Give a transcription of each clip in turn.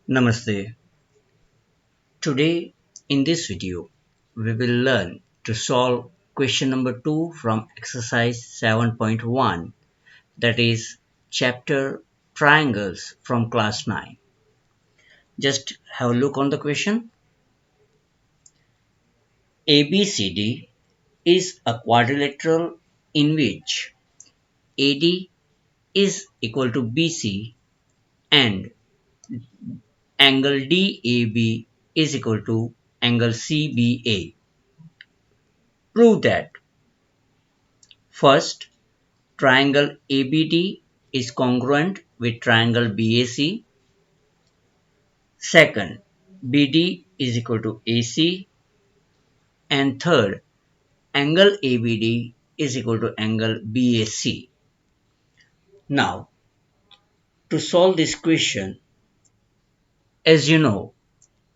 Namaste. Today in this video we will learn to solve question number 2 from exercise 7.1, that is chapter triangles from class 9. Just have a look on the question. ABCD is a quadrilateral in which AD is equal to BC and angle DAB is equal to angle CBA. Prove that first, triangle ABD is congruent with triangle BAC. Second, BD is equal to AC. And third, angle ABD is equal to angle BAC. Now, to solve this question, as you know,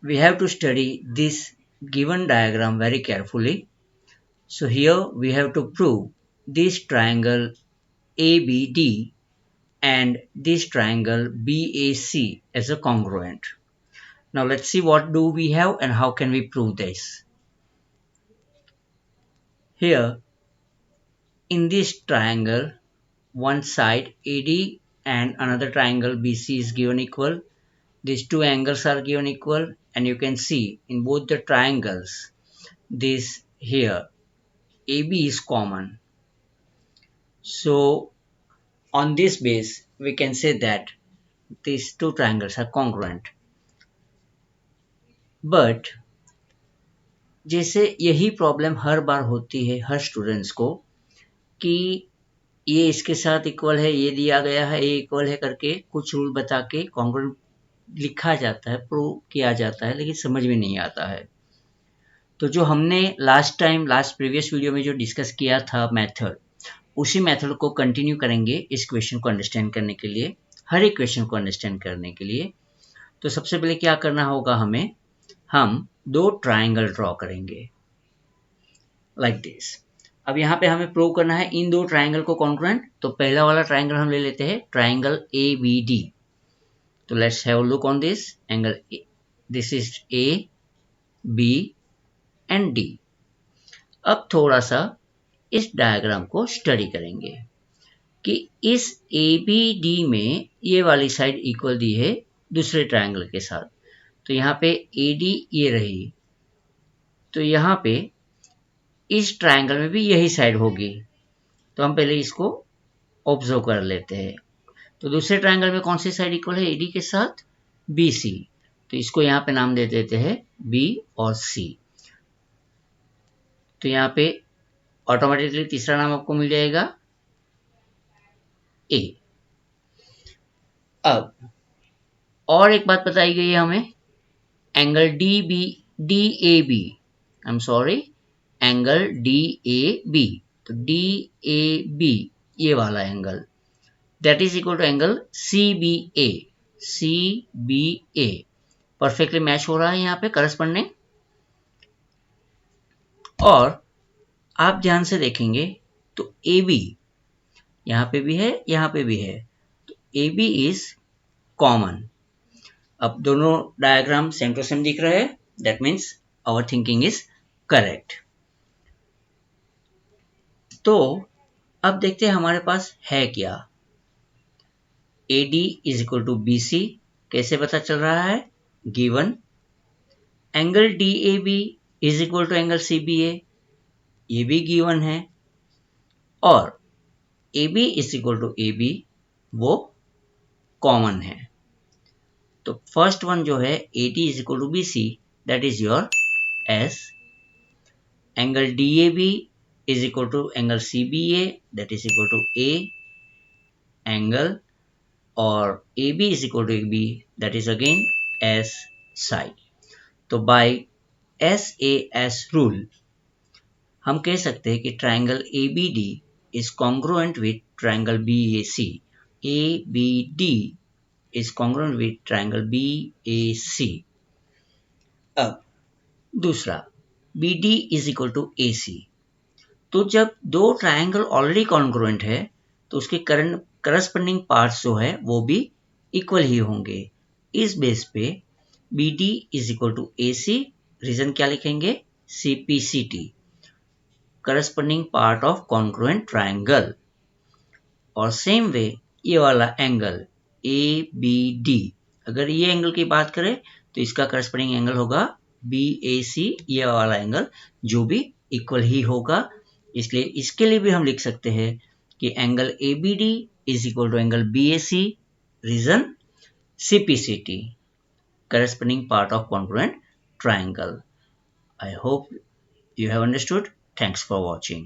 we have to study this given diagram very carefully. So here we have to prove this triangle ABD and this triangle BAC as a congruent. Now let's see what do we have and how can we prove this. Here in this triangle, one side AD and another triangle BC is given equal. These two angles are given equal, and you can see in both the triangles this here AB is common. So on this base we can say that these two triangles are congruent. But जैसे यही problem हर बार होती है हर students को कि ये इसके साथ equal है, ये दिया गया है, ये इक्वल है करके कुछ रूल बता के कॉन्ग्रुएंट लिखा जाता है, प्रूव किया जाता है, लेकिन समझ में नहीं आता है। तो जो हमने लास्ट प्रीवियस वीडियो में जो डिस्कस किया था मेथड, उसी मेथड को कंटिन्यू करेंगे इस क्वेश्चन को अंडरस्टैंड करने के लिए, हर एक क्वेश्चन को अंडरस्टैंड करने के लिए। तो सबसे पहले क्या करना होगा हमें, हम दो ट्राइंगल ड्रॉ करेंगे लाइक दिस। अब यहाँ पे हमें प्रूव करना है इन दो ट्राइंगल को कॉन्ग्रुएंट। तो पहला वाला ट्राइंगल हम ले लेते हैं, ट्राइंगल ए बी डी। तो let's have look on this angle, this is A B and D. अब थोड़ा सा इस डायग्राम को स्टडी करेंगे कि इस ए बी डी में ये वाली साइड इक्वल दी है दूसरे ट्राइंगल के साथ। तो यहाँ पे ए डी ये रही, तो यहाँ पे इस ट्राइंगल में भी यही साइड होगी। तो हम पहले इसको ऑब्जर्व कर लेते हैं। तो दूसरे ट्राइंगल में कौन सी साइड इक्वल है एडी के साथ, बी सी। तो इसको यहाँ पे नाम दे देते हैं बी और सी। तो यहाँ पे ऑटोमेटिकली तीसरा नाम आपको मिल जाएगा ए। अब और एक बात बताई गई है हमें, angle D B D A B, I am sorry, angle D A B. तो डी ए बी ये वाला angle that is equal to angle C B A. C B A perfectly match हो रहा है यहाँ पे करस्पॉन्डिंग। और आप ध्यान से देखेंगे तो ए बी यहाँ पे भी है, यहाँ पे भी है, तो ए बी इज कॉमन। अब दोनों डायग्राम सेम टू सेम दिख रहे हैं, that means our thinking is correct. तो अब देखते हैं हमारे पास है क्या। AD is equal to BC कैसे पता चल रहा है, given. Angle DAB is equal to angle CBA, ये भी गिवन है। और AB is equal to AB वो कॉमन है। तो फर्स्ट वन जो है AD is equal to BC, that is your S। Angle DAB is equal to angle CBA, that is equal to A angle, or AB is equal to AB, that is again S side. तो by SAS rule हम कह सकते हैं कि triangle ABD is congruent with triangle BAC. ABD is congruent with triangle BAC. अब दूसरा BD is equal to AC. तो जब दो ट्राइंगल ऑलरेडी कॉन्ग्रुएंट है तो उसके करस्पॉन्डिंग पार्ट्स जो है वो भी इक्वल ही होंगे। इस बेस पे B D is equal to A C, reason क्या लिखेंगे, CPCT, corresponding part of congruent triangle. और सेम वे ये वाला एंगल ABD, अगर ये एंगल की बात करें तो इसका करस्पॉन्डिंग एंगल होगा BAC, ये वाला एंगल, जो भी इक्वल ही होगा। इसलिए इसके लिए भी हम लिख सकते हैं कि angle ABD is equal to angle BAC, reason CPCT, corresponding part of congruent triangle. I hope you have understood. Thanks for watching.